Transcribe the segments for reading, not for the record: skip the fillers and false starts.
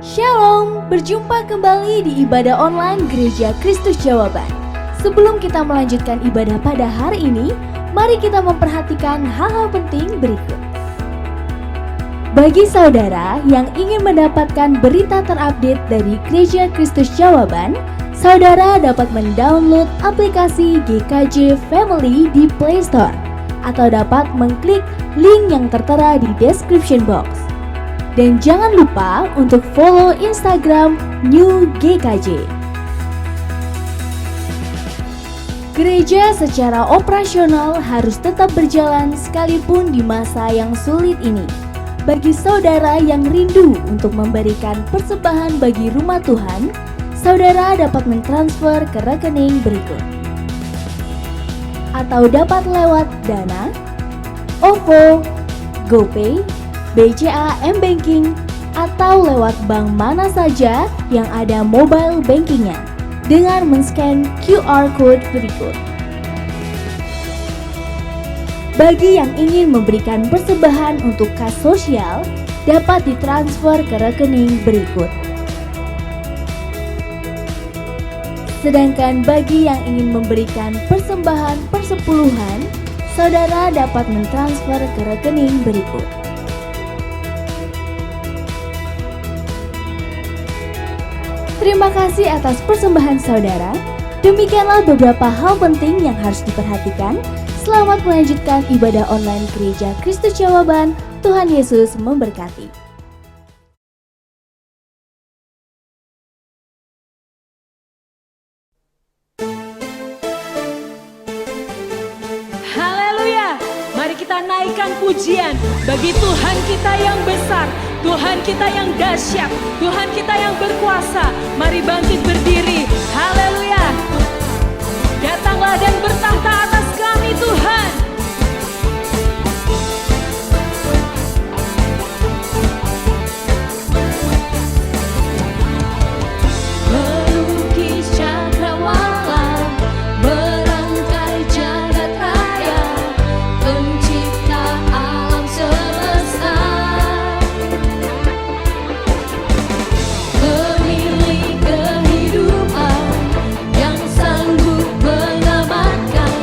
Shalom, berjumpa kembali di ibadah online Gereja Kristus Jawaban. Sebelum kita melanjutkan ibadah pada hari ini, mari kita memperhatikan hal-hal penting berikut. Bagi saudara yang ingin mendapatkan berita terupdate dari Gereja Kristus Jawaban, saudara dapat mendownload aplikasi GKJ Family di Play Store atau dapat mengklik link yang tertera di description box. Dan jangan lupa untuk follow Instagram New GKJ. Gereja secara operasional harus tetap berjalan sekalipun di masa yang sulit ini. Bagi saudara yang rindu untuk memberikan persembahan bagi rumah Tuhan, saudara dapat mentransfer ke rekening berikut. Atau dapat lewat Dana, OVO, GoPay, BCA M-Banking, atau lewat bank mana saja yang ada mobile bankingnya dengan men-scan QR Code berikut. Bagi yang ingin memberikan persembahan untuk kas sosial, dapat ditransfer ke rekening berikut. Sedangkan bagi yang ingin memberikan persembahan persepuluhan, saudara dapat mentransfer ke rekening berikut. Terima kasih atas persembahan saudara. Demikianlah beberapa hal penting yang harus diperhatikan. Selamat melanjutkan ibadah online Gereja Kristus Jawaban. Tuhan Yesus memberkati. Haleluya! Mari kita naikkan pujian bagi Tuhan kita yang besar, Tuhan kita yang dahsyat, Tuhan kita yang berkuasa. Mari bangkit berdiri. Haleluya! Datanglah dan bertahta atas kami Tuhan. Melukis cakrawala, merangkai jagat raya, pencipta alam semesta, pemilik kehidupan yang sanggup menyelamatkan.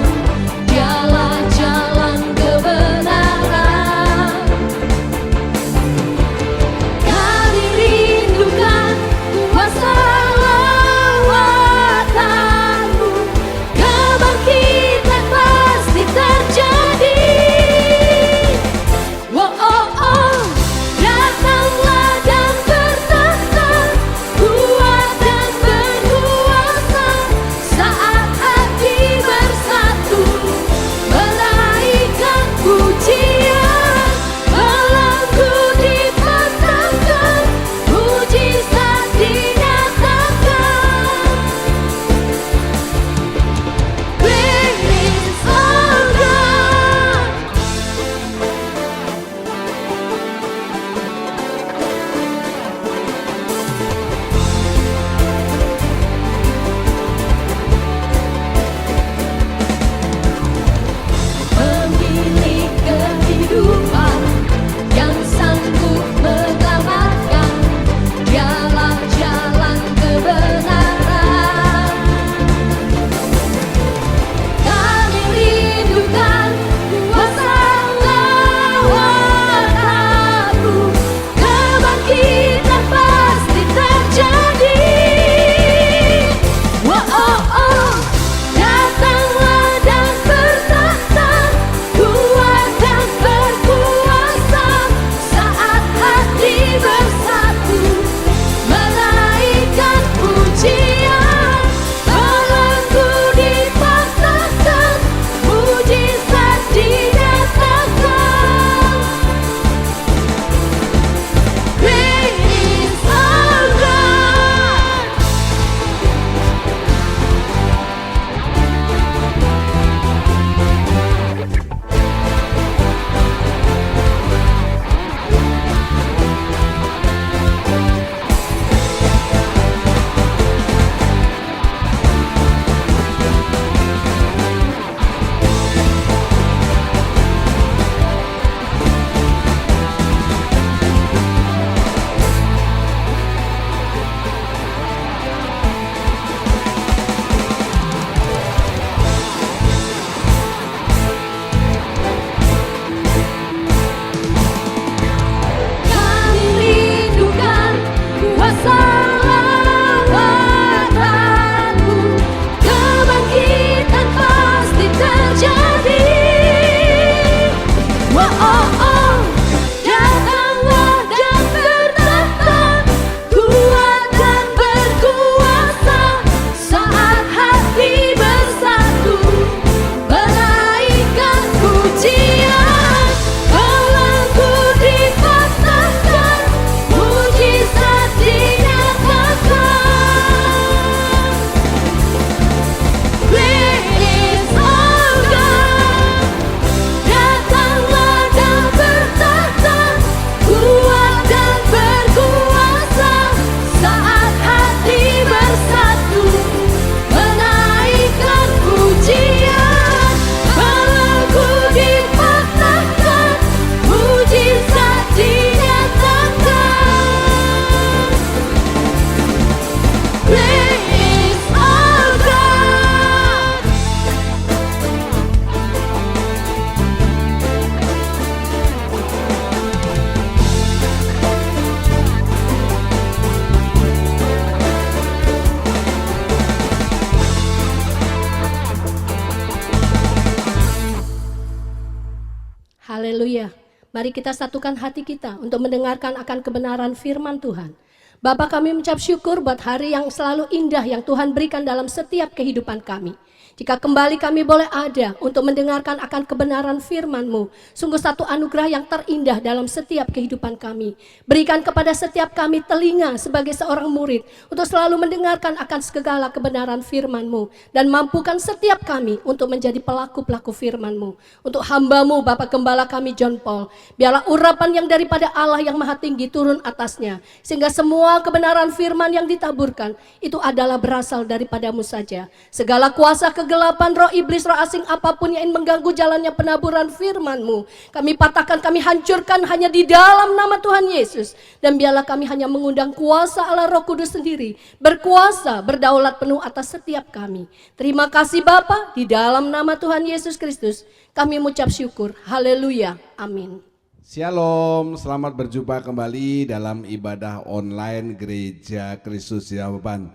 Haleluya. Mari kita satukan hati kita untuk mendengarkan akan kebenaran firman Tuhan. Bapa, kami mengucap syukur buat hari yang selalu indah yang Tuhan berikan dalam setiap kehidupan kami. Jika kembali kami boleh ada untuk mendengarkan akan kebenaran firman-Mu, sungguh satu anugerah yang terindah dalam setiap kehidupan kami. Berikan kepada setiap kami telinga sebagai seorang murid untuk selalu mendengarkan akan segala kebenaran firman-Mu, dan mampukan setiap kami untuk menjadi pelaku-pelaku firman-Mu. Untuk hamba-Mu, Bapak Gembala kami John Paul, biarlah urapan yang daripada Allah yang maha tinggi turun atasnya, sehingga semua kebenaran firman yang ditaburkan itu adalah berasal daripada-Mu saja. Segala kuasa kegelapan, roh iblis, roh asing apapun yang ingin mengganggu jalannya penaburan firman-Mu, kami patahkan, kami hancurkan hanya di dalam nama Tuhan Yesus. Dan biarlah kami hanya mengundang kuasa Allah Roh Kudus sendiri, berkuasa, berdaulat penuh atas setiap kami. Terima kasih Bapa, di dalam nama Tuhan Yesus Kristus kami mengucap syukur. Haleluya, amin. Shalom, selamat berjumpa kembali dalam ibadah online Gereja Kristus Jawaban.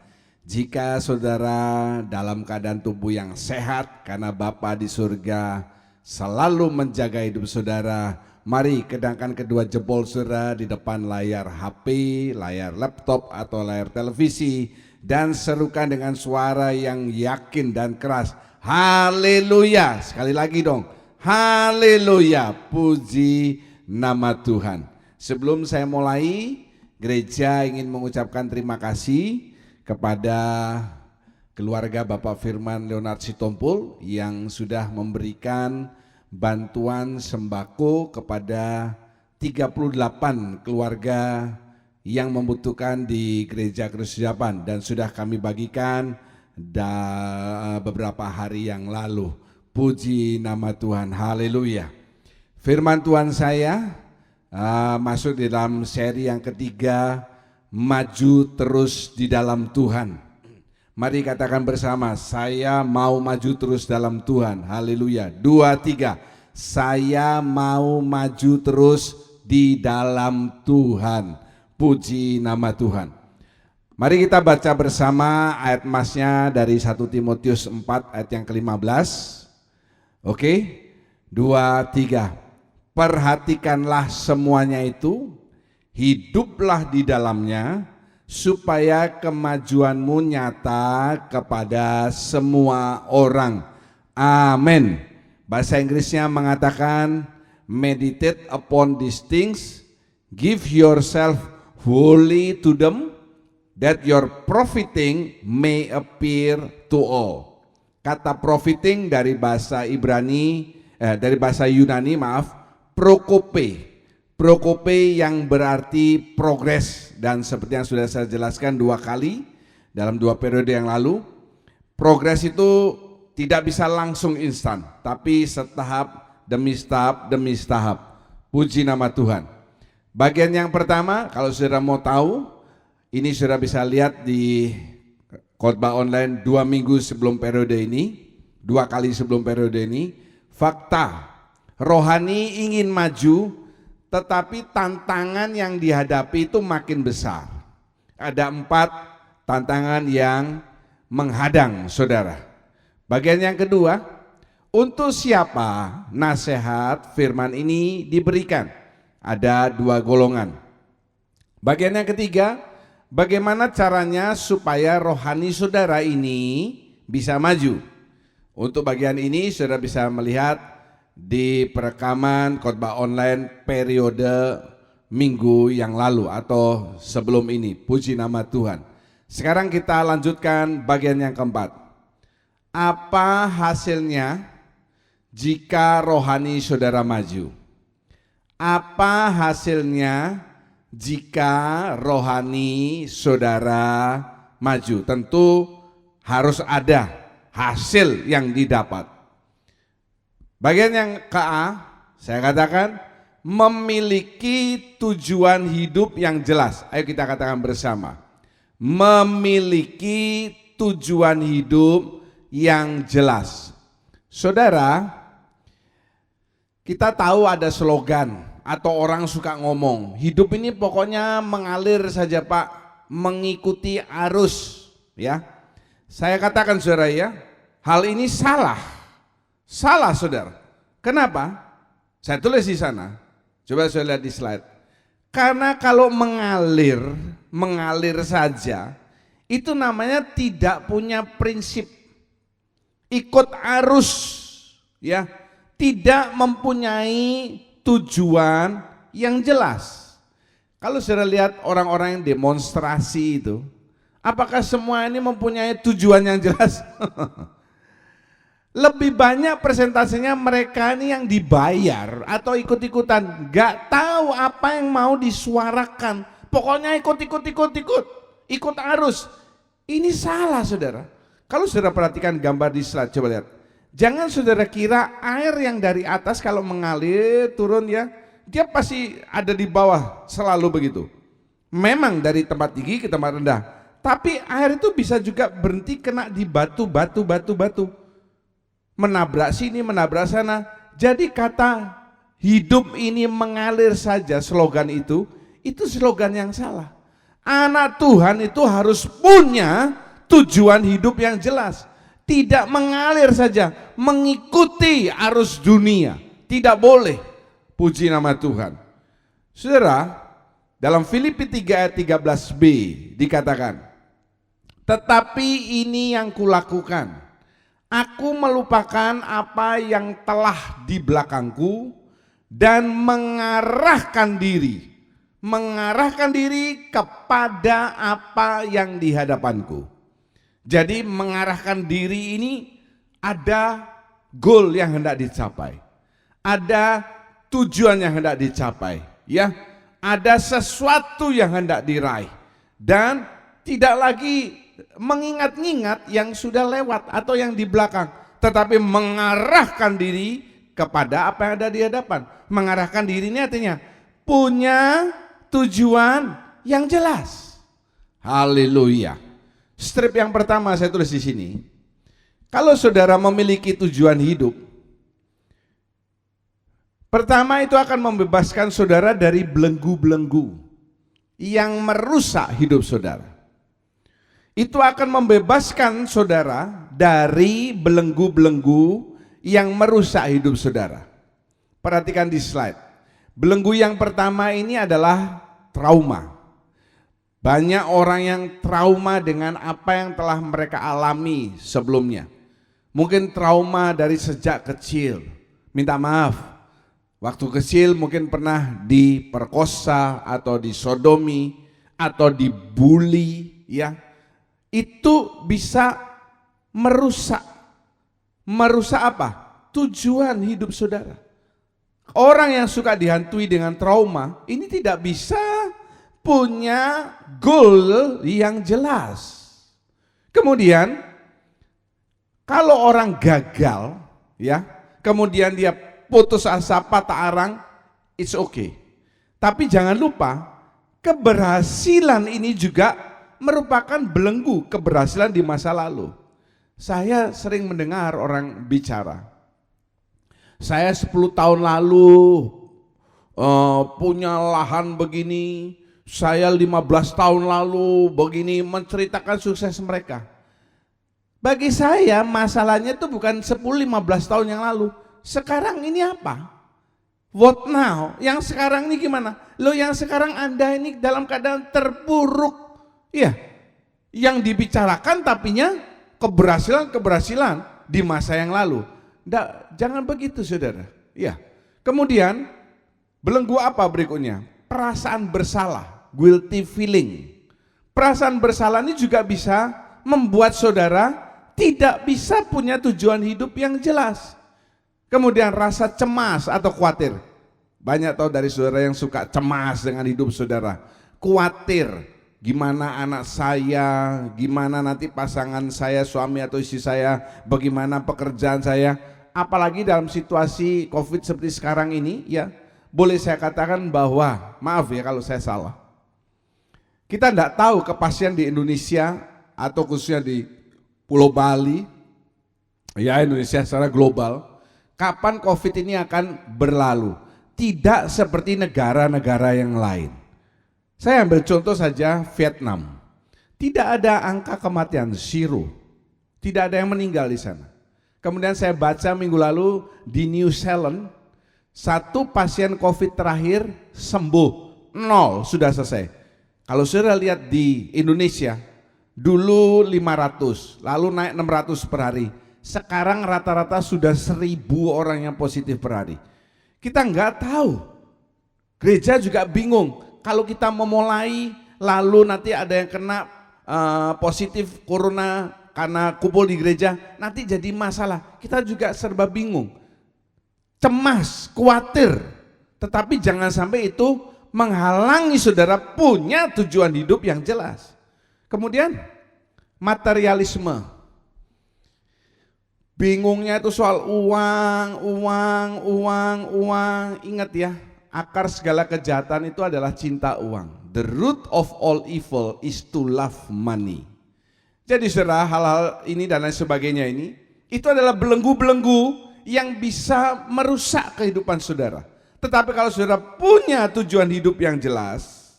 Jika saudara dalam keadaan tubuh yang sehat karena Bapa di surga selalu menjaga hidup saudara, mari kedangkan kedua jempol saudara di depan layar HP, layar laptop atau layar televisi, dan serukan dengan suara yang yakin dan keras, haleluya. Sekali lagi dong, haleluya, puji nama Tuhan. Sebelum saya mulai, gereja ingin mengucapkan terima kasih kepada keluarga Bapak Firman Leonard Sitompul yang sudah memberikan bantuan sembako kepada 38 keluarga yang membutuhkan di Gereja Kristus Jawaban, dan sudah kami bagikan beberapa hari yang lalu. Puji nama Tuhan, haleluya. Firman Tuhan saya masuk di dalam seri yang ketiga, maju terus di dalam Tuhan. Mari katakan bersama, saya mau maju terus dalam Tuhan. Haleluya. 2, 3. Saya mau maju terus di dalam Tuhan. Puji nama Tuhan. Mari kita baca bersama ayat masnya dari 1 Timotius 4 ayat yang ke-15. Oke, 2, 3. Perhatikanlah semuanya itu, hiduplah di dalamnya, supaya kemajuanmu nyata kepada semua orang. Amin. Bahasa Inggrisnya mengatakan, meditate upon these things, give yourself wholly to them, that your profiting may appear to all. Kata profiting dari bahasa Yunani, prokope yang berarti progres, dan seperti yang sudah saya jelaskan 2 kali dalam 2 periode yang lalu, progres itu tidak bisa langsung instan, tapi setahap demi tahap. Puji nama Tuhan. Bagian yang pertama, kalau saudara mau tahu, ini saudara bisa lihat di khotbah online 2 minggu sebelum periode ini, 2 kali sebelum periode ini. Fakta, rohani ingin maju, tetapi tantangan yang dihadapi itu makin besar. Ada 4 tantangan yang menghadang saudara. Bagian yang kedua, untuk siapa nasihat firman ini diberikan? Ada 2 golongan. Bagian yang ketiga, bagaimana caranya supaya rohani saudara ini bisa maju? Untuk bagian ini saudara bisa melihat di perekaman khotbah online periode minggu yang lalu atau sebelum ini. Puji nama Tuhan. Sekarang kita lanjutkan bagian yang keempat. Apa hasilnya jika rohani saudara maju? Apa hasilnya jika rohani saudara maju? Tentu harus ada hasil yang didapat. Bagian yang ke-A, saya katakan memiliki tujuan hidup yang jelas. Ayo kita katakan bersama. Memiliki tujuan hidup yang jelas. Saudara, kita tahu ada slogan atau orang suka ngomong, hidup ini pokoknya mengalir saja Pak, mengikuti arus, ya. Saya katakan saudara ya, hal ini salah. Salah saudara. Kenapa? Saya tulis di sana. Coba saya lihat di slide. Karena kalau mengalir saja, itu namanya tidak punya prinsip. Ikut arus, ya, tidak mempunyai tujuan yang jelas. Kalau saudara lihat orang-orang yang demonstrasi itu, apakah semua ini mempunyai tujuan yang jelas? Lebih banyak presentasinya mereka ini yang dibayar atau ikut-ikutan, gak tahu apa yang mau disuarakan. Pokoknya ikut arus. Ini salah, saudara. Kalau saudara perhatikan gambar di slide, coba lihat. Jangan saudara kira air yang dari atas kalau mengalir turun ya, dia pasti ada di bawah, selalu begitu. Memang dari tempat tinggi ke tempat rendah, tapi air itu bisa juga berhenti kena di batu. Menabrak sini, menabrak sana. Jadi kata hidup ini mengalir saja, slogan itu slogan yang salah. Anak Tuhan itu harus punya tujuan hidup yang jelas. Tidak mengalir saja, mengikuti arus dunia. Tidak boleh. Puji nama Tuhan. Saudara, dalam Filipi 3 ayat 13b dikatakan, tetapi ini yang kulakukan, aku melupakan apa yang telah di belakangku dan mengarahkan diri kepada apa yang di hadapanku. Jadi mengarahkan diri ini ada goal yang hendak dicapai. Ada tujuan yang hendak dicapai, ya. Ada sesuatu yang hendak diraih dan tidak lagi mengingat-ingat yang sudah lewat atau yang di belakang, tetapi mengarahkan diri kepada apa yang ada di hadapan. Mengarahkan diri ini artinya punya tujuan yang jelas. Haleluya. Strip yang pertama saya tulis di sini. Kalau saudara memiliki tujuan hidup, pertama itu akan membebaskan saudara dari belenggu-belenggu yang merusak hidup saudara. Itu akan membebaskan saudara dari belenggu-belenggu yang merusak hidup saudara. Perhatikan di slide. Belenggu yang pertama ini adalah trauma. Banyak orang yang trauma dengan apa yang telah mereka alami sebelumnya. Mungkin trauma dari sejak kecil. Minta maaf, waktu kecil mungkin pernah diperkosa atau disodomi atau dibully, ya. Itu bisa merusak apa? Tujuan hidup saudara. Orang yang suka dihantui dengan trauma ini tidak bisa punya goal yang jelas. Kemudian kalau orang gagal, ya, kemudian dia putus asa, patah arang, it's okay. Tapi jangan lupa keberhasilan ini juga merupakan belenggu keberhasilan di masa lalu. Saya sering mendengar orang bicara, saya 10 tahun lalu punya lahan begini, saya 15 tahun lalu begini, menceritakan sukses mereka. Bagi saya masalahnya itu bukan 10-15 tahun yang lalu. Sekarang ini apa? What now? Yang sekarang ini gimana? Loh, yang sekarang Anda ini dalam keadaan terpuruk. Iya, yang dibicarakan tapinya keberhasilan di masa yang lalu. Jangan begitu, saudara. Ya. Kemudian belenggu apa berikutnya? Perasaan bersalah, guilty feeling. Perasaan bersalah ini juga bisa membuat saudara tidak bisa punya tujuan hidup yang jelas. Kemudian rasa cemas atau khawatir. Banyak tahu dari saudara yang suka cemas dengan hidup saudara. Khawatir. Gimana anak saya, gimana nanti pasangan saya, suami atau istri saya, bagaimana pekerjaan saya, apalagi dalam situasi COVID seperti sekarang ini, ya, boleh saya katakan bahwa, maaf ya kalau saya salah, kita tidak tahu kepastian di Indonesia atau khususnya di Pulau Bali, ya Indonesia secara global, kapan COVID ini akan berlalu. Tidak seperti negara-negara yang lain. Saya ambil contoh saja Vietnam. Tidak ada angka kematian, zero. Tidak ada yang meninggal di sana. Kemudian saya baca minggu lalu di New Zealand, Satu pasien COVID terakhir sembuh, 0, sudah selesai. Kalau saudara lihat di Indonesia, dulu 500, lalu naik 600 per hari. Sekarang rata-rata sudah 1000 orang yang positif per hari. Kita nggak tahu, gereja juga bingung. Kalau kita memulai, lalu nanti ada yang kena positif corona karena kumpul di gereja, nanti jadi masalah. Kita juga serba bingung, cemas, khawatir. Tetapi jangan sampai itu menghalangi saudara punya tujuan hidup yang jelas. Kemudian materialisme. Bingungnya itu soal uang. Ingat ya, akar segala kejahatan itu adalah cinta uang. The root of all evil is to love money. Jadi saudara, hal-hal ini dan lain sebagainya ini, itu adalah belenggu-belenggu yang bisa merusak kehidupan saudara. Tetapi kalau saudara punya tujuan hidup yang jelas,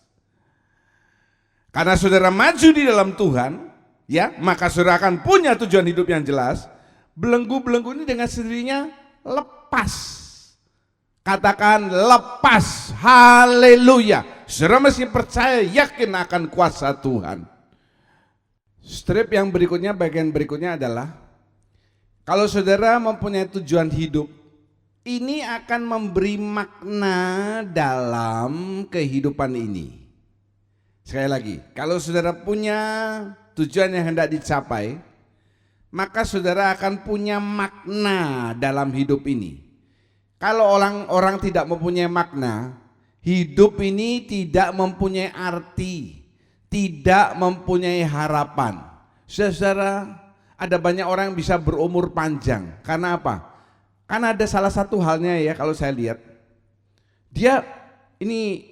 karena saudara maju di dalam Tuhan, ya, maka saudara akan punya tujuan hidup yang jelas. Belenggu-belenggu ini dengan sendirinya lepas. Katakan lepas, haleluya. Saudara mesti percaya, yakin akan kuasa Tuhan. Strip yang berikutnya, bagian berikutnya adalah, kalau saudara mempunyai tujuan hidup, ini akan memberi makna dalam kehidupan ini. Sekali lagi, kalau saudara punya tujuan yang hendak dicapai, maka saudara akan punya makna dalam hidup ini. Kalau orang tidak mempunyai makna, hidup ini tidak mempunyai arti, tidak mempunyai harapan. Saudara, ada banyak orang yang bisa berumur panjang. Karena apa? Karena ada salah satu halnya ya, kalau saya lihat, dia ini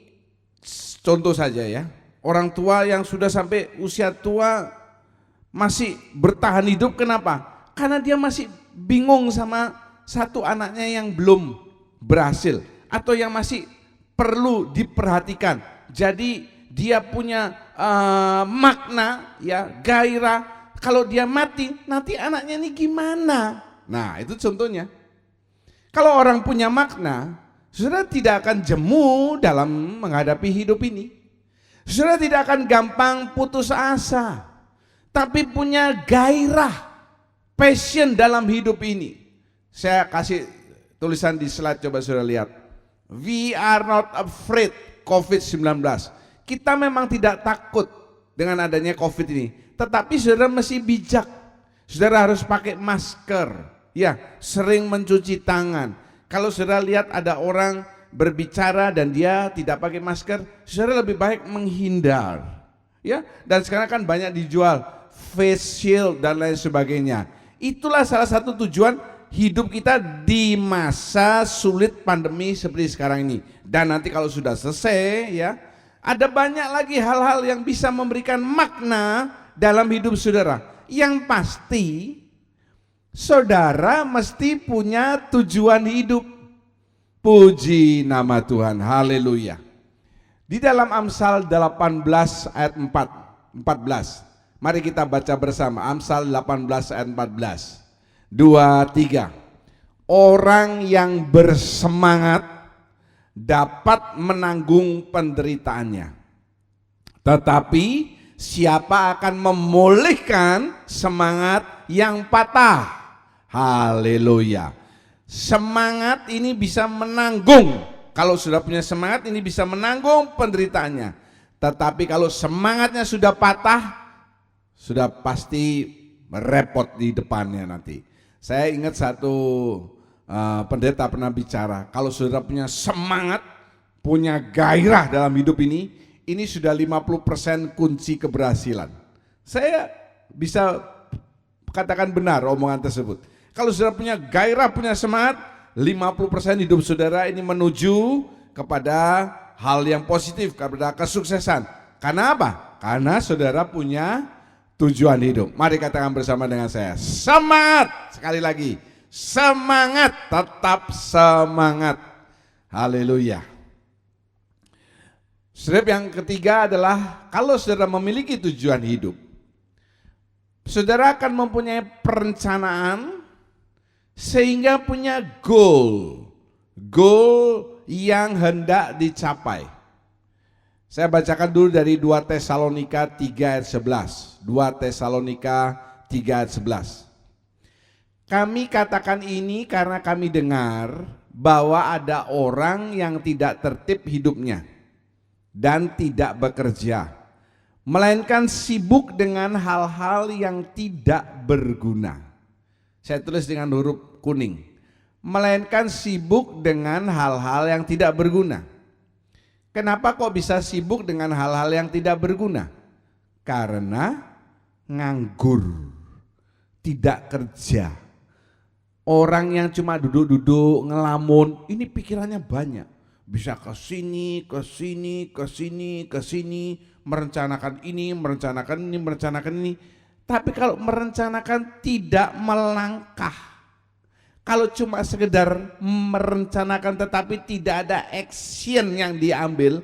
contoh saja ya, orang tua yang sudah sampai usia tua masih bertahan hidup. Kenapa? Karena dia masih bingung sama satu anaknya yang belum berhasil atau yang masih perlu diperhatikan. Jadi dia punya makna ya, gairah. Kalau dia mati, nanti anaknya ini gimana? Nah, itu contohnya. Kalau orang punya makna, saudara tidak akan jemu dalam menghadapi hidup ini. Saudara tidak akan gampang putus asa, tapi punya gairah, passion dalam hidup ini. Saya kasih tulisan di slide, coba saudara lihat. We are not afraid COVID-19. Kita memang tidak takut dengan adanya COVID ini, tetapi saudara mesti bijak. Saudara harus pakai masker, ya, sering mencuci tangan. Kalau saudara lihat ada orang berbicara dan dia tidak pakai masker, saudara lebih baik menghindar. Ya, dan sekarang kan banyak dijual face shield dan lain sebagainya. Itulah salah satu tujuan hidup kita di masa sulit pandemi seperti sekarang ini. Dan nanti kalau sudah selesai ya, ada banyak lagi hal-hal yang bisa memberikan makna dalam hidup saudara. Yang pasti saudara mesti punya tujuan hidup. Puji nama Tuhan, haleluya. Di dalam Amsal 18 ayat 14, mari kita baca bersama. Amsal 18 ayat 14. 2, 3. Orang yang bersemangat dapat menanggung penderitaannya, tetapi siapa akan memulihkan semangat yang patah? Haleluya. Semangat ini bisa menanggung. Kalau sudah punya semangat ini bisa menanggung penderitaannya. Tetapi kalau semangatnya sudah patah, sudah pasti repot di depannya nanti. Saya ingat satu pendeta pernah bicara, kalau saudara punya semangat, punya gairah dalam hidup ini sudah 50% kunci keberhasilan. Saya bisa katakan benar omongan tersebut. Kalau saudara punya gairah, punya semangat, 50% hidup saudara ini menuju kepada hal yang positif, kepada kesuksesan. Karena apa? Karena saudara punya tujuan hidup. Mari katakan bersama dengan saya, semangat. Sekali lagi, semangat, tetap semangat. Haleluya. Strip yang ketiga adalah, kalau saudara memiliki tujuan hidup, saudara akan mempunyai perencanaan sehingga punya goal, Goal yang hendak dicapai. Saya bacakan dulu dari 2 Tesalonika 3 ayat 11. 2 Tesalonika 3 ayat 11. Kami katakan ini karena kami dengar bahwa ada orang yang tidak tertib hidupnya dan tidak bekerja, melainkan sibuk dengan hal-hal yang tidak berguna. Saya tulis dengan huruf kuning. Melainkan sibuk dengan hal-hal yang tidak berguna. Kenapa kok bisa sibuk dengan hal-hal yang tidak berguna? Karena nganggur, tidak kerja. Orang yang cuma duduk-duduk ngelamun, ini pikirannya banyak. Bisa ke sini, ke sini, ke sini, ke sini, merencanakan ini, merencanakan ini, merencanakan ini. Tapi kalau merencanakan tidak melangkah, kalau cuma sekedar merencanakan tetapi tidak ada action yang diambil,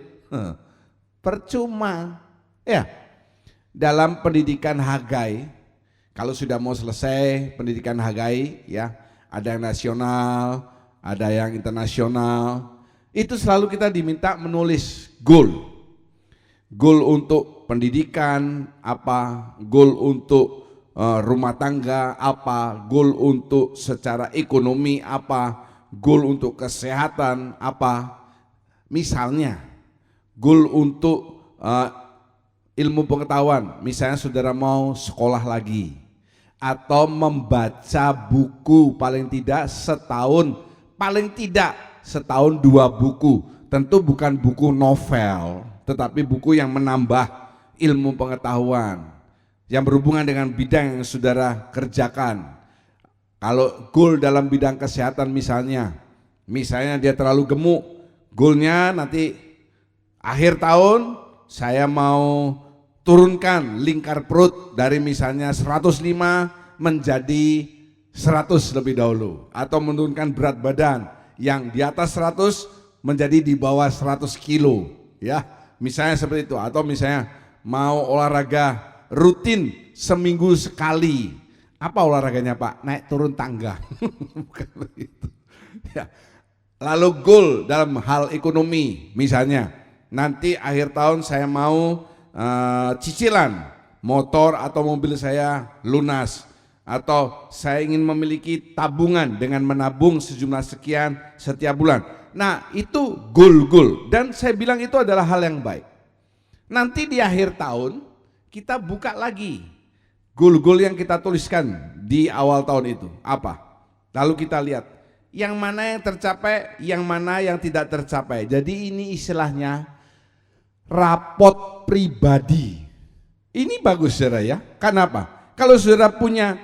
percuma. Ya, dalam pendidikan Hagai, kalau sudah mau selesai pendidikan Hagai, ya ada yang nasional, ada yang internasional, itu selalu kita diminta menulis goal. Goal untuk pendidikan apa, goal untuk rumah tangga apa, goal untuk secara ekonomi apa, goal untuk kesehatan apa. Misalnya goal untuk ilmu pengetahuan, misalnya saudara mau sekolah lagi atau membaca buku paling tidak setahun 2 buku. Tentu bukan buku novel, tetapi buku yang menambah ilmu pengetahuan yang berhubungan dengan bidang yang saudara kerjakan. Kalau goal dalam bidang kesehatan misalnya dia terlalu gemuk, goalnya nanti akhir tahun saya mau turunkan lingkar perut dari misalnya 105 menjadi 100 lebih dahulu, atau menurunkan berat badan yang di atas 100 menjadi di bawah 100 kilo, ya misalnya seperti itu. Atau misalnya mau olahraga rutin seminggu sekali. Apa olahraganya Pak? Naik turun tangga. Bukan begitu. Ya. Lalu goal dalam hal ekonomi, misalnya nanti akhir tahun saya mau cicilan motor atau mobil saya lunas, atau saya ingin memiliki tabungan dengan menabung sejumlah sekian setiap bulan. Nah itu goal, dan saya bilang itu adalah hal yang baik. Nanti di akhir tahun kita buka lagi goal yang kita tuliskan di awal tahun itu apa, lalu kita lihat yang mana yang tercapai, yang mana yang tidak tercapai. Jadi ini istilahnya rapot pribadi. Ini bagus saudara ya. Kenapa? Kalau saudara punya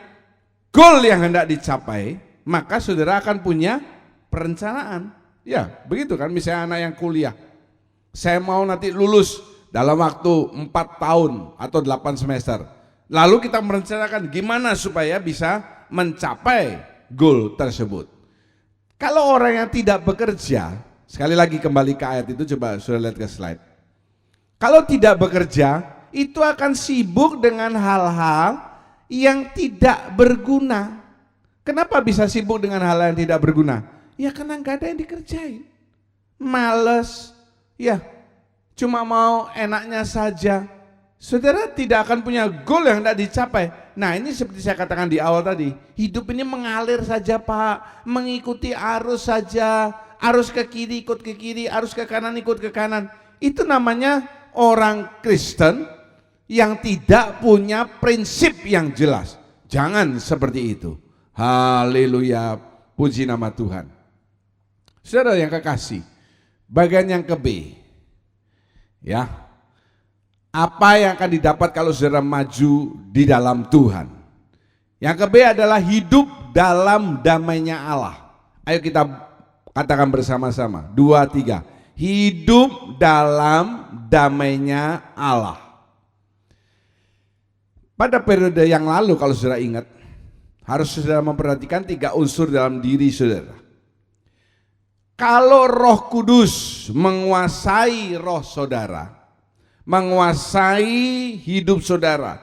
goal yang hendak dicapai, maka saudara akan punya perencanaan. Ya begitu kan, misalnya anak yang kuliah, saya mau nanti lulus dalam waktu 4 tahun atau 8 semester. Lalu kita merencanakan gimana supaya bisa mencapai goal tersebut. Kalau orang yang tidak bekerja, sekali lagi kembali ke ayat itu, coba sudah lihat ke slide. Kalau tidak bekerja, itu akan sibuk dengan hal-hal yang tidak berguna. Kenapa bisa sibuk dengan hal yang tidak berguna? Ya karena nggak ada yang dikerjain. Males, ya cuma mau enaknya saja. Saudara tidak akan punya goal yang tidak dicapai. Nah ini seperti saya katakan di awal tadi, hidup ini mengalir saja Pak, mengikuti arus saja, arus ke kiri ikut ke kiri, arus ke kanan ikut ke kanan. Itu namanya orang Kristen yang tidak punya prinsip yang jelas. Jangan seperti itu. Haleluya, puji nama Tuhan. Saudara yang kekasih, bagian yang ke B, ya, apa yang akan didapat kalau saudara maju di dalam Tuhan? Yang ke B adalah hidup dalam damainya Allah. Ayo kita katakan bersama-sama, 2, 3. Hidup dalam damainya Allah. Pada periode yang lalu kalau saudara ingat, harus saudara memperhatikan 3 unsur dalam diri saudara. Kalau Roh Kudus menguasai roh saudara, menguasai hidup saudara,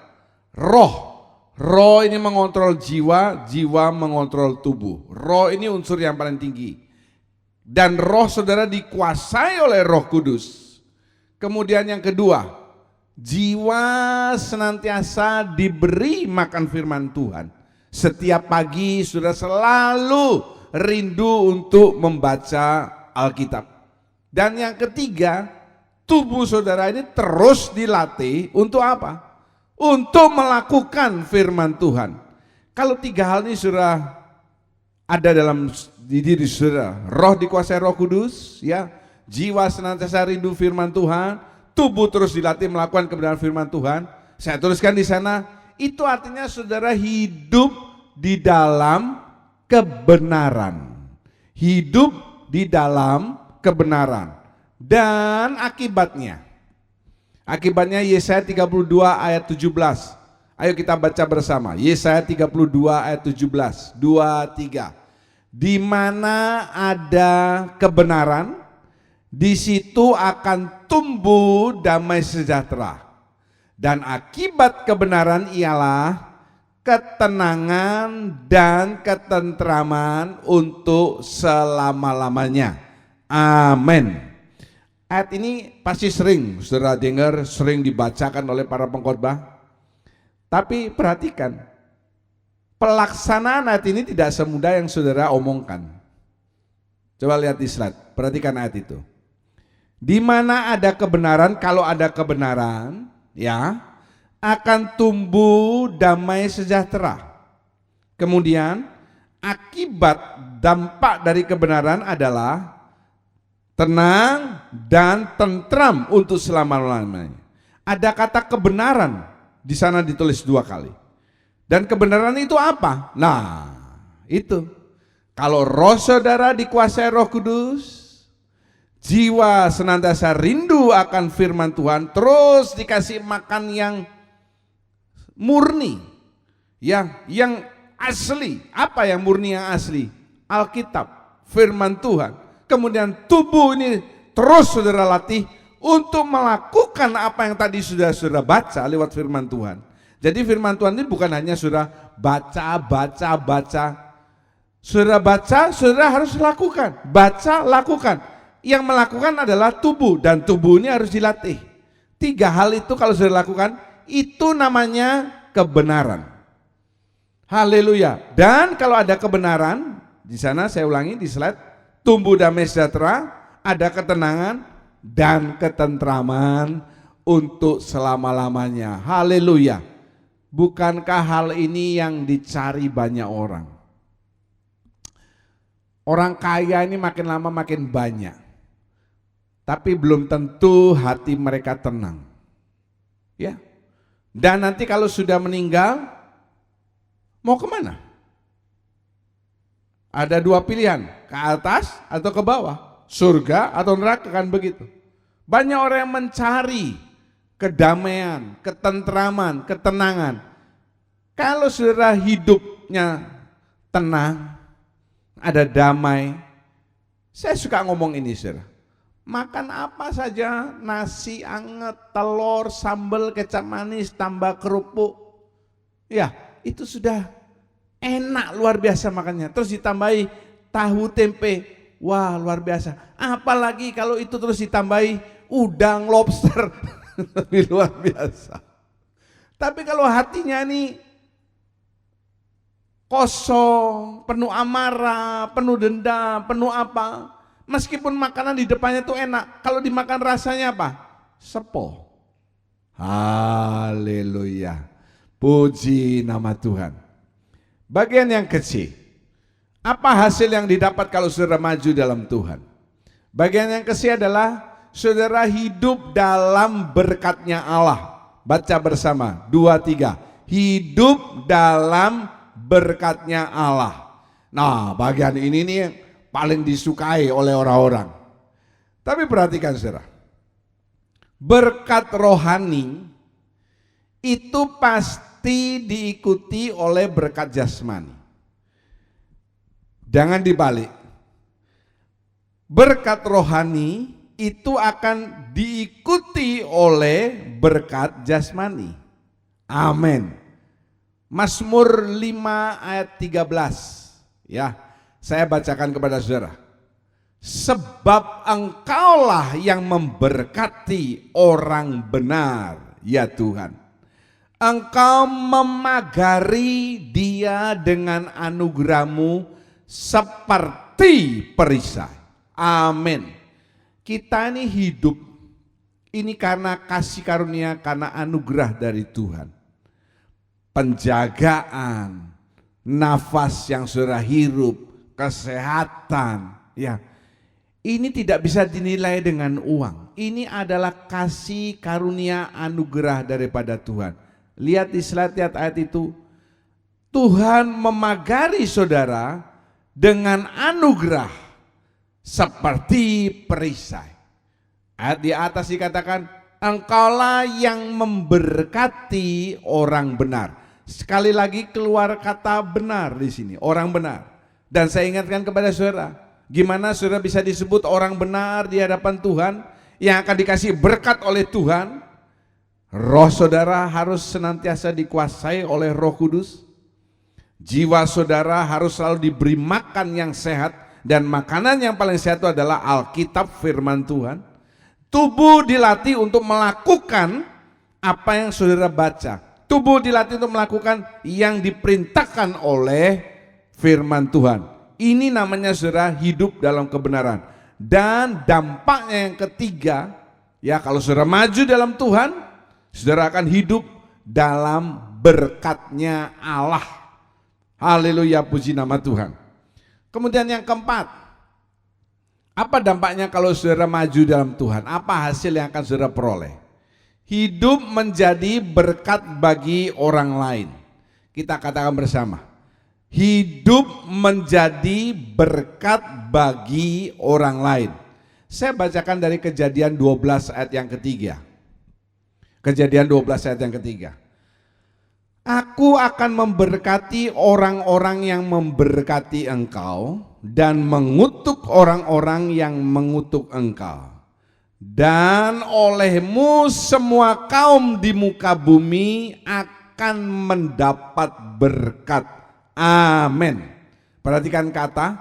roh ini mengontrol jiwa, jiwa mengontrol tubuh. Roh ini unsur yang paling tinggi. dan roh saudara dikuasai oleh Roh Kudus. Kemudian yang kedua, jiwa senantiasa diberi makan firman Tuhan. Setiap pagi saudara selalu rindu untuk membaca Alkitab. Dan yang ketiga, tubuh saudara ini terus dilatih untuk apa? Untuk melakukan firman Tuhan. Kalau tiga hal ini saudara ada dalam diri saudara, roh dikuasai Roh Kudus, ya, jiwa senantiasa rindu firman Tuhan, tubuh terus dilatih melakukan kebenaran firman Tuhan. Saya tuliskan di sana, itu artinya saudara hidup di dalam kebenaran. Hidup di dalam kebenaran. Dan akibatnya Yesaya 32 ayat 17. Ayo kita baca bersama. Yesaya 32 ayat 17. 2, 3. Di mana ada kebenaran, di situ akan tumbuh damai sejahtera. Dan akibat kebenaran ialah ketenangan dan ketentraman untuk selama-lamanya. Amin. Ayat ini pasti sering saudara dengar, sering dibacakan oleh para pengkhotbah. Tapi perhatikan, pelaksanaan ayat ini tidak semudah yang saudara omongkan. Coba lihat di slide, perhatikan ayat itu. Di mana ada kebenaran, kalau ada kebenaran, ya, akan tumbuh damai sejahtera. Kemudian akibat dampak dari kebenaran adalah tenang dan tentram untuk selama-lamanya. Ada kata kebenaran di sana ditulis 2 kali. Dan kebenaran itu apa? Nah, itu. Kalau roh saudara dikuasai Roh Kudus, jiwa senantiasa rindu akan firman Tuhan, terus dikasih makan yang murni, yang asli. Apa yang murni yang asli? Alkitab, firman Tuhan. Kemudian tubuh ini terus saudara latih untuk melakukan apa yang tadi sudah baca lewat firman Tuhan. Jadi firman Tuhan ini bukan hanya saudara baca. Saudara baca, saudara harus lakukan. Baca, lakukan. Yang melakukan adalah tubuh, dan tubuh ini harus dilatih. 3 hal itu kalau saudara lakukan, itu namanya kebenaran. Haleluya. Dan kalau ada kebenaran, di sana saya ulangi di slide, tumbuh damai sejahtera, ada ketenangan dan ketentraman untuk selama-lamanya. Haleluya. Bukankah hal ini yang dicari banyak orang? Orang kaya ini makin lama makin banyak, tapi belum tentu hati mereka tenang. Ya. Dan nanti kalau sudah meninggal, mau kemana? Ada 2 pilihan, ke atas atau ke bawah, surga atau neraka, kan begitu. Banyak orang yang mencari kedamaian, ketentraman, ketenangan. Kalau saudara hidupnya tenang, ada damai. Saya suka ngomong ini saudara. Makan apa saja, nasi anget, telur, sambal, kecap manis, tambah kerupuk. Ya, itu sudah enak luar biasa makannya. Terus ditambahi tahu tempe. Wah, luar biasa. Apalagi kalau itu terus ditambahi udang, lobster. Lebih luar biasa. Tapi kalau hatinya ini kosong, penuh amarah, penuh dendam, penuh apa, meskipun makanan di depannya itu enak, kalau dimakan rasanya apa? Sepo. Haleluya. Puji nama Tuhan. Bagian yang kecil, apa hasil yang didapat kalau saudara maju dalam Tuhan? Bagian yang kecil adalah saudara hidup dalam berkatnya Allah. Baca bersama, 2, 3. Hidup dalam berkatnya Allah. Nah, bagian ini nih yang paling disukai oleh orang-orang. Tapi perhatikan saudara, berkat rohani itu pasti diikuti oleh berkat jasmani. Jangan dibalik. Berkat rohani itu akan diikuti oleh berkat jasmani. Amin. Mazmur 5 ayat 13. Ya, saya bacakan kepada saudara. Sebab Engkaulah yang memberkati orang benar, ya Tuhan. Engkau memagari dia dengan anugerah-Mu seperti perisai. Amin. Kita ini hidup ini karena kasih karunia, karena anugerah dari Tuhan. Penjagaan, nafas yang saudara hirup, kesehatan, ya. Ini tidak bisa dinilai dengan uang. Ini adalah kasih karunia anugerah daripada Tuhan. Lihat di slide, lihat ayat itu. Tuhan memagari saudara dengan anugerah seperti perisai. Ayat di atas dikatakan, Engkaulah yang memberkati orang benar. Sekali lagi keluar kata benar di sini, orang benar. Dan saya ingatkan kepada saudara, gimana saudara bisa disebut orang benar di hadapan Tuhan, yang akan dikasih berkat oleh Tuhan? Roh saudara harus senantiasa dikuasai oleh Roh Kudus. Jiwa saudara harus selalu diberi makan yang sehat, dan makanan yang paling sehat itu adalah Alkitab, firman Tuhan. Tubuh dilatih untuk melakukan apa yang saudara baca. Tubuh dilatih untuk melakukan yang diperintahkan oleh firman Tuhan. Ini namanya saudara hidup dalam kebenaran. Dan dampaknya yang ketiga, ya, kalau saudara maju dalam Tuhan, saudara akan hidup dalam berkatnya Allah. Haleluya, puji nama Tuhan. Kemudian yang keempat, apa dampaknya kalau saudara maju dalam Tuhan? Apa hasil yang akan saudara peroleh? Hidup menjadi berkat bagi orang lain. Kita katakan bersama, hidup menjadi berkat bagi orang lain. Saya bacakan dari Kejadian 12 ayat yang ketiga. Kejadian 12 ayat yang ketiga. Aku akan memberkati orang-orang yang memberkati engkau, dan mengutuk orang-orang yang mengutuk engkau. Dan olehmu semua kaum di muka bumi akan mendapat berkat. Amin. Perhatikan kata,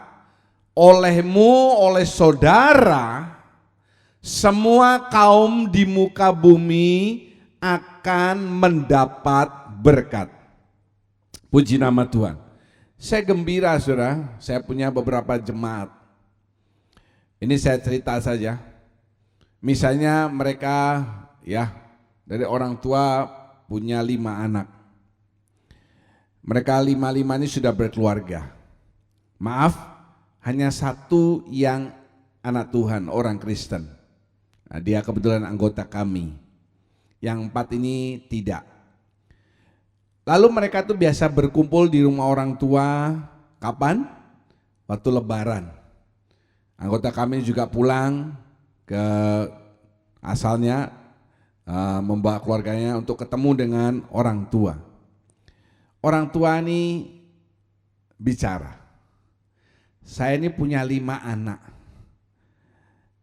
olehmu, oleh saudara, semua kaum di muka bumi akan mendapat berkat. Puji nama Tuhan. Saya gembira saudara, saya punya beberapa jemaat. Ini saya cerita saja. Misalnya mereka, ya, dari orang tua punya 5 anak. Mereka 5 ini sudah berkeluarga. Maaf, hanya 1 yang anak Tuhan, orang Kristen. Nah, dia kebetulan anggota kami. Yang 4 ini tidak. Lalu mereka tuh biasa berkumpul di rumah orang tua, kapan? Waktu Lebaran. Anggota kami juga pulang ke asalnya, membawa keluarganya untuk ketemu dengan orang tua. Orang tua ini bicara, saya ini punya 5 anak.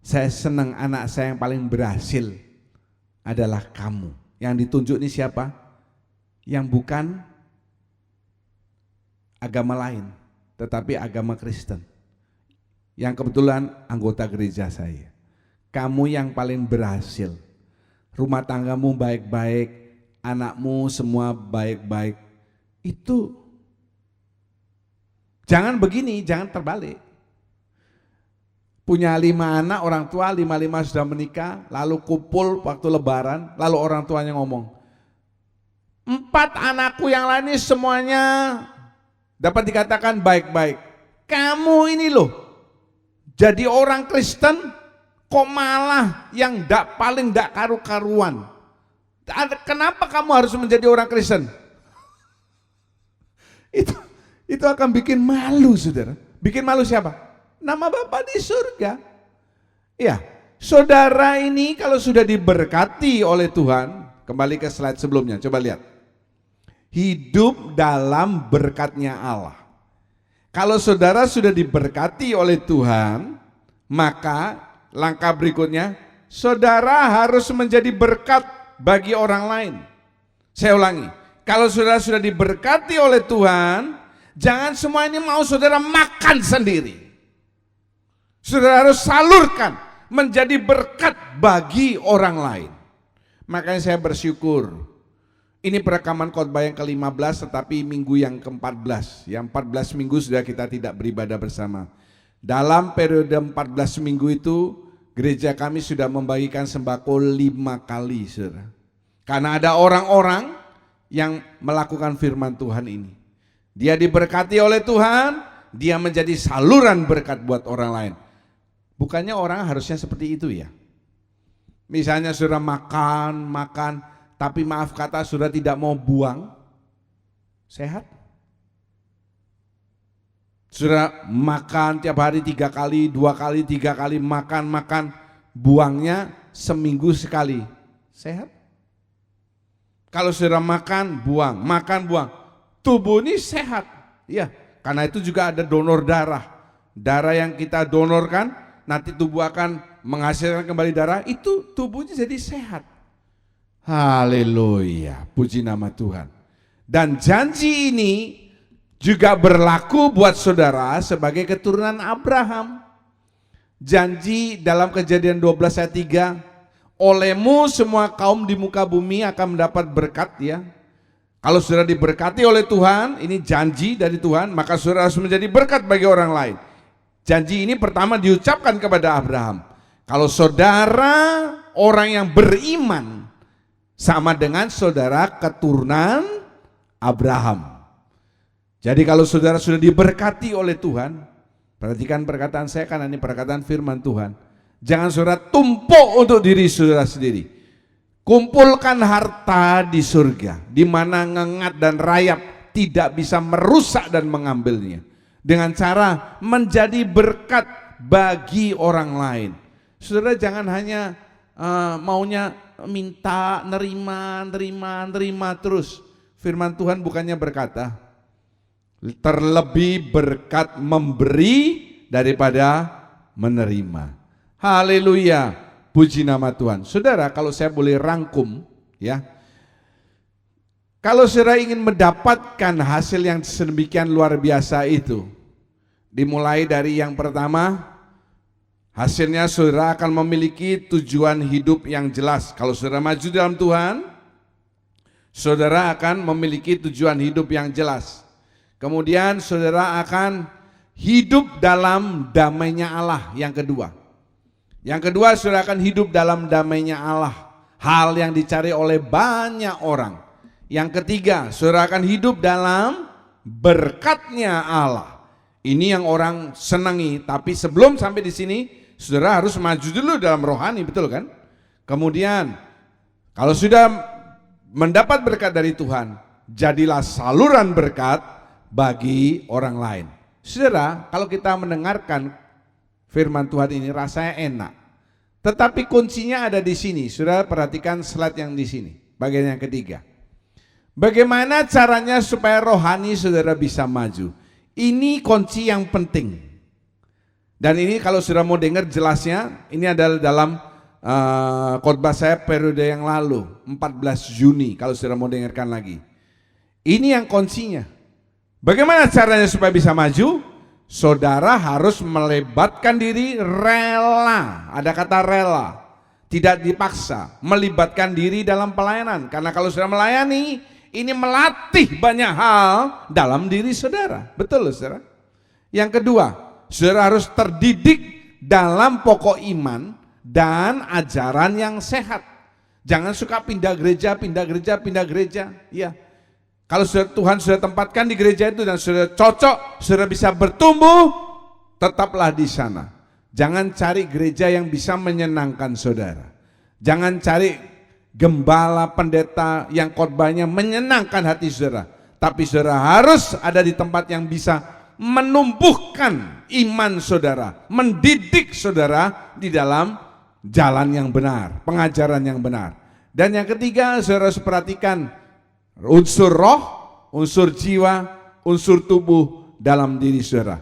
Saya senang anak saya yang paling berhasil adalah kamu. Yang ditunjuk ini siapa? Yang bukan agama lain, tetapi agama Kristen. Yang kebetulan anggota gereja saya. Kamu yang paling berhasil. Rumah tanggamu baik-baik, anakmu semua baik-baik. Itu jangan begini, jangan terbalik. Punya 5 anak, orang tua 5 sudah menikah, lalu kumpul waktu Lebaran, lalu orang tuanya ngomong, 4 anakku yang lain ini semuanya dapat dikatakan baik-baik. Kamu ini loh jadi orang Kristen kok malah yang paling tidak karu-karuan. Kenapa kamu harus menjadi orang Kristen? Itu akan bikin malu saudara. Bikin malu siapa? Nama Bapa di surga. Ya, saudara ini kalau sudah diberkati oleh Tuhan, kembali ke slide sebelumnya, coba lihat. Hidup dalam berkatnya Allah. Kalau saudara sudah diberkati oleh Tuhan, maka langkah berikutnya, saudara harus menjadi berkat bagi orang lain. Saya ulangi, kalau saudara sudah diberkati oleh Tuhan, jangan semua ini mau saudara makan sendiri. Saudara harus salurkan menjadi berkat bagi orang lain. Makanya saya bersyukur. Ini perekaman khotbah yang ke-15 tetapi minggu yang ke-14. Yang 14 minggu sudah kita tidak beribadah bersama. Dalam periode 14 minggu itu gereja kami sudah membagikan sembako 5 kali, saudara. Karena ada orang-orang yang melakukan firman Tuhan ini. Dia diberkati oleh Tuhan, dia menjadi saluran berkat buat orang lain. Bukannya orang harusnya seperti itu ya. Misalnya saudara makan, tapi maaf kata saudara tidak mau buang, sehat? Saudara makan tiap hari 3 kali, 2 kali, 3 kali, makan, buangnya seminggu sekali, sehat? Kalau saudara makan, buang, tubuh ini sehat. Ya, karena itu juga ada donor darah. Darah yang kita donorkan, nanti tubuh akan menghasilkan kembali darah, itu tubuhnya jadi sehat. Haleluya, puji nama Tuhan. Dan janji ini juga berlaku buat saudara sebagai keturunan Abraham. Janji dalam Kejadian 12 ayat 3, olehmu semua kaum di muka bumi akan mendapat berkat ya. Kalau saudara diberkati oleh Tuhan, ini janji dari Tuhan, maka saudara harus menjadi berkat bagi orang lain. Janji ini pertama diucapkan kepada Abraham. Kalau saudara orang yang beriman, sama dengan saudara keturunan Abraham. Jadi kalau saudara sudah diberkati oleh Tuhan, perhatikan perkataan saya karena ini perkataan firman Tuhan. Jangan saudara tumpuk untuk diri saudara sendiri. Kumpulkan harta di surga, di mana ngengat dan rayap tidak bisa merusak dan mengambilnya. Dengan cara menjadi berkat bagi orang lain. Saudara jangan hanya maunya minta, nerima terus. Firman Tuhan bukannya berkata, terlebih berkat memberi daripada menerima. Haleluya, puji nama Tuhan. Saudara, kalau saya boleh rangkum ya, kalau saudara ingin mendapatkan hasil yang sedemikian luar biasa itu, dimulai dari yang pertama, hasilnya saudara akan memiliki tujuan hidup yang jelas. Kalau saudara maju dalam Tuhan, saudara akan memiliki tujuan hidup yang jelas. Kemudian saudara akan hidup dalam damainya Allah yang kedua. Yang kedua, saudara akan hidup dalam damainya Allah, hal yang dicari oleh banyak orang. Yang ketiga, saudara akan hidup dalam berkatnya Allah. Ini yang orang senangi, tapi sebelum sampai di sini, saudara harus maju dulu dalam rohani, betul kan? Kemudian, kalau sudah mendapat berkat dari Tuhan, jadilah saluran berkat bagi orang lain. Saudara, kalau kita mendengarkan firman Tuhan ini rasanya enak. Tetapi kuncinya ada di sini. Saudara perhatikan slide yang di sini, bagian yang ketiga. Bagaimana caranya supaya rohani saudara bisa maju? Ini kunci yang penting. Dan ini kalau sudah mau dengar jelasnya, ini adalah dalam khotbah saya periode yang lalu, 14 Juni, kalau sudah mau dengarkan lagi. Ini yang kuncinya. Bagaimana caranya supaya bisa maju? Saudara harus melibatkan diri rela, ada kata rela, tidak dipaksa, melibatkan diri dalam pelayanan. Karena kalau sudah melayani, ini melatih banyak hal dalam diri saudara. Betul saudara? Yang kedua, saudara harus terdidik dalam pokok iman dan ajaran yang sehat. Jangan suka pindah gereja. Ya. Kalau Tuhan sudah tempatkan di gereja itu dan sudah cocok, sudah bisa bertumbuh, tetaplah di sana. Jangan cari gereja yang bisa menyenangkan saudara. Jangan cari gembala, pendeta yang khotbahnya menyenangkan hati saudara. Tapi saudara harus ada di tempat yang bisa menumbuhkan iman saudara, mendidik saudara di dalam jalan yang benar, pengajaran yang benar. Dan yang ketiga, saudara harus perhatikan unsur roh, unsur jiwa, unsur tubuh dalam diri saudara.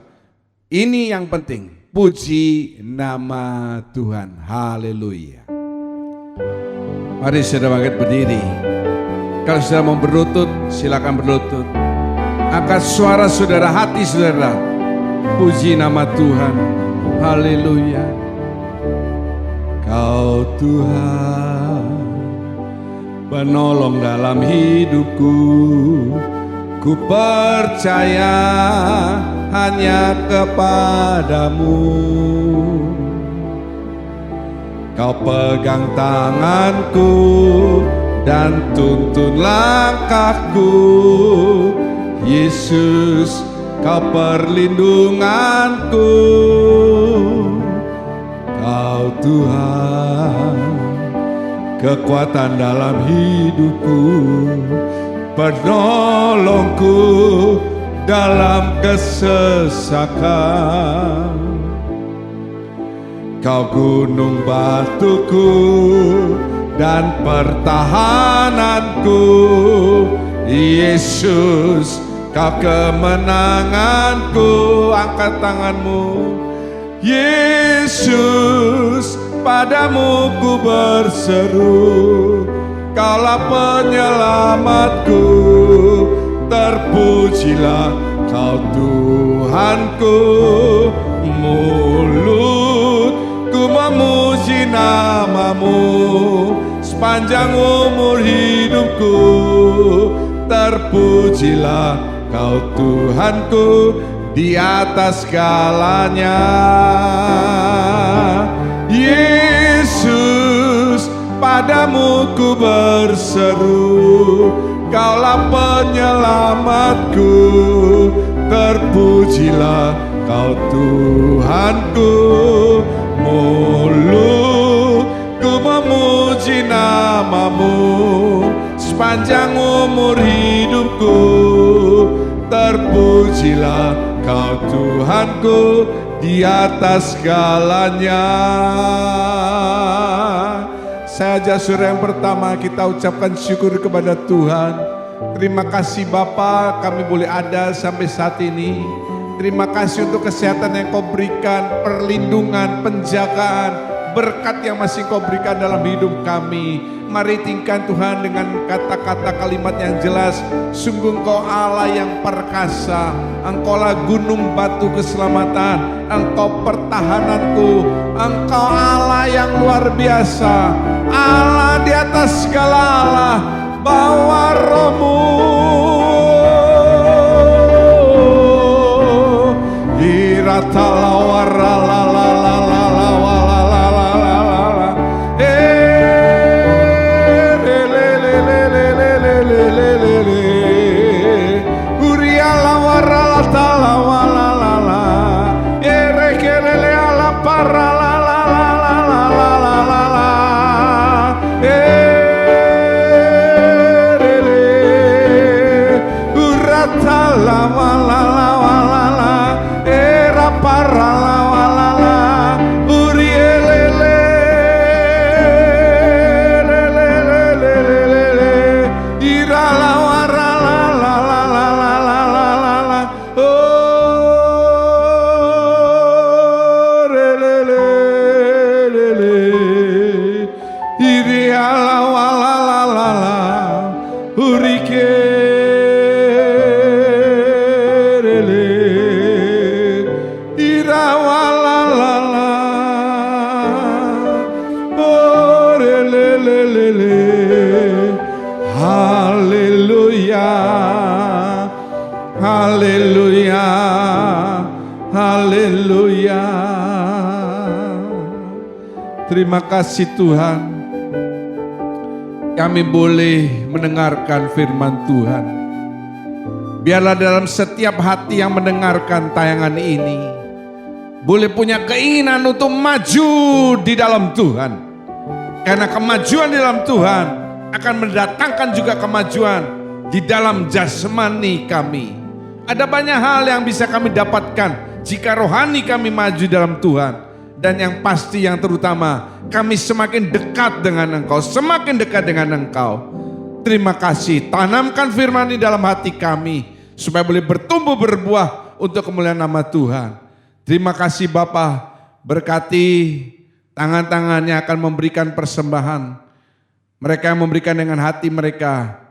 Ini yang penting. Puji nama Tuhan. Haleluya. Mari saudara bangkit berdiri. Kalau saudara mau berlutut, silakan berlutut. Angkat suara saudara, hati saudara. Puji nama Tuhan. Haleluya. Kau Tuhan, penolong dalam hidupku. Ku percaya hanya kepadamu. Kau pegang tanganku dan tuntun langkahku. Yesus, Kau perlindunganku. Kau Tuhan, kekuatan dalam hidupku, penolongku dalam kesesakan. Kau gunung batuku dan pertahananku. Yesus, Kau kemenanganku. Angkat tanganmu. Yesus, padamu ku berseru. Kaulah penyelamatku. Terpujilah Kau Tuhanku. Mulutku memuji namamu sepanjang umur hidupku. Terpujilah Kau Tuhanku di atas segalanya. Yesus, padamu ku berseru. Kaulah penyelamatku. Terpujilah Kau Tuhanku. Mulutku memuji namamu sepanjang umur hidupku. Terpujilah Kau Tuhanku di atas segalanya. Saja surah yang pertama kita ucapkan syukur kepada Tuhan. Terima kasih Bapa, kami boleh ada sampai saat ini. Terima kasih untuk kesehatan yang Kau berikan, perlindungan, penjagaan, berkat yang masih Kau berikan dalam hidup kami. Mari tingkatkan Tuhan dengan kata-kata kalimat yang jelas. Sungguh Engkau Allah yang perkasa. Engkaulah gunung batu keselamatan. Engkau pertahananku. Engkau Allah yang luar biasa. Allah di atas segala Allah. Bawa rohmu. Iratala warala la la la la la la la la la. Uriala warala tala wala la la. Erekelele ala para la la la la la la la la. Uratala wala la wala la. Era para la wala la. Urielele le le le le le le le. Ira la wara la la la la la la la la la. Oh le le le le le. Iri ala wala la la la. Urike haleluya, haleluya. Terima kasih Tuhan, kami boleh mendengarkan firman Tuhan. Biarlah dalam setiap hati yang mendengarkan tayangan ini boleh punya keinginan untuk maju di dalam Tuhan. Karena kemajuan di dalam Tuhan akan mendatangkan juga kemajuan di dalam jasmani kami. Ada banyak hal yang bisa kami dapatkan jika rohani kami maju dalam Tuhan. Dan yang pasti yang terutama, kami semakin dekat dengan Engkau, semakin dekat dengan Engkau. Terima kasih, tanamkan firman ini dalam hati kami, supaya boleh bertumbuh berbuah untuk kemuliaan nama Tuhan. Terima kasih Bapa, berkati tangan-tangannya akan memberikan persembahan. Mereka yang memberikan dengan hati mereka,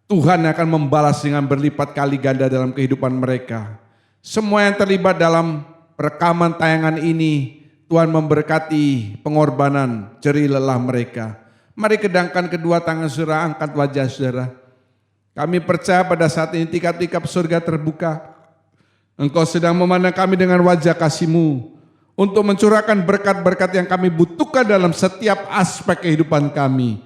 Tuhan akan membalas dengan berlipat kali ganda dalam kehidupan mereka. Semua yang terlibat dalam rekaman tayangan ini, Tuhan memberkati pengorbanan jerih lelah mereka. Mari kedangkan kedua tangan saudara, angkat wajah saudara. Kami percaya pada saat ini tikap-tikap surga terbuka. Engkau sedang memandang kami dengan wajah kasih-Mu untuk mencurahkan berkat-berkat yang kami butuhkan dalam setiap aspek kehidupan kami.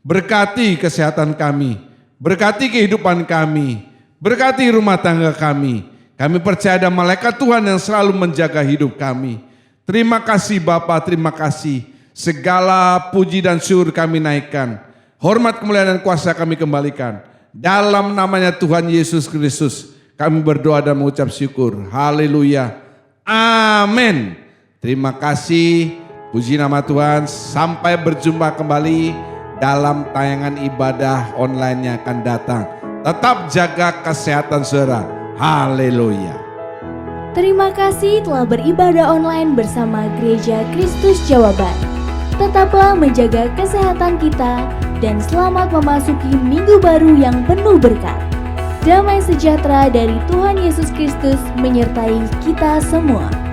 Berkati kesehatan kami, berkati kehidupan kami, berkati rumah tangga kami. Kami percaya ada malaikat Tuhan yang selalu menjaga hidup kami. Terima kasih Bapa, terima kasih. Segala puji dan syukur kami naikkan. Hormat, kemuliaan dan kuasa kami kembalikan. Dalam namanya Tuhan Yesus Kristus kami berdoa dan mengucap syukur. Haleluya. Amin. Terima kasih. Puji nama Tuhan. Sampai berjumpa kembali dalam tayangan ibadah online yang akan datang. Tetap jaga kesehatan saudara. Haleluya. Terima kasih telah beribadah online bersama Gereja Kristus Jawaban. Tetaplah menjaga kesehatan kita dan selamat memasuki minggu baru yang penuh berkat. Damai sejahtera dari Tuhan Yesus Kristus menyertai kita semua.